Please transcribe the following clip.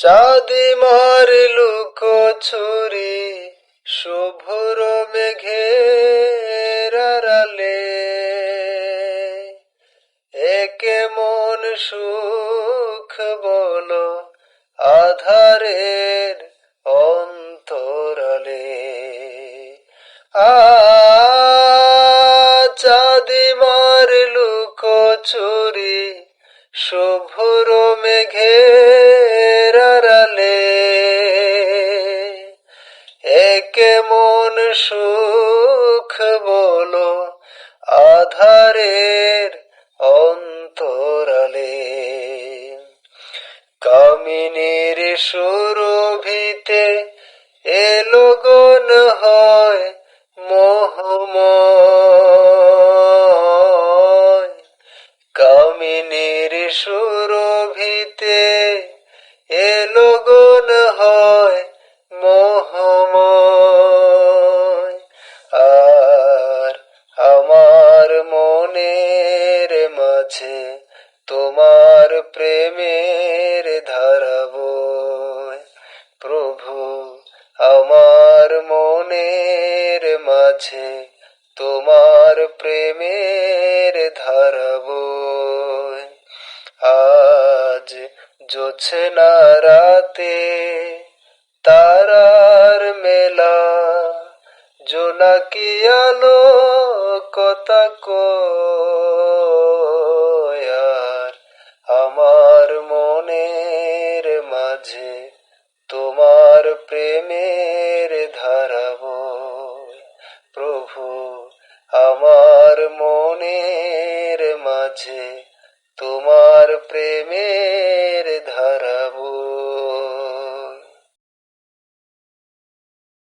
চাঁদিমার লুকোচুরি শুভ্র মেঘের আড়ালে, একে মন সুখ বলো আধারের অন্তরালে। চাঁদিমার লুকোচুরি শুভ্র মেঘের আড়ালে, একে মন সুখ বলো আধারের অন্তরালে। কামিনীর সুরভিতে এলো গন হয় মোহময়। কামিনীর সুরভিতে এলো গন হয় মোহময়। আর আমার মনের মাঝে তোমার প্রেমের ধারা বয়। প্রভু, আমার মনের মাঝে তোমার প্রেমের ধারা বয়। আজ জোছনা রাতে তারার মেলা, জোনাকি আলো কথা কয়। আর আমার মনের মাঝে তোমার প্রেমের ধারা বয়। প্রভু, আমার মনের মাঝে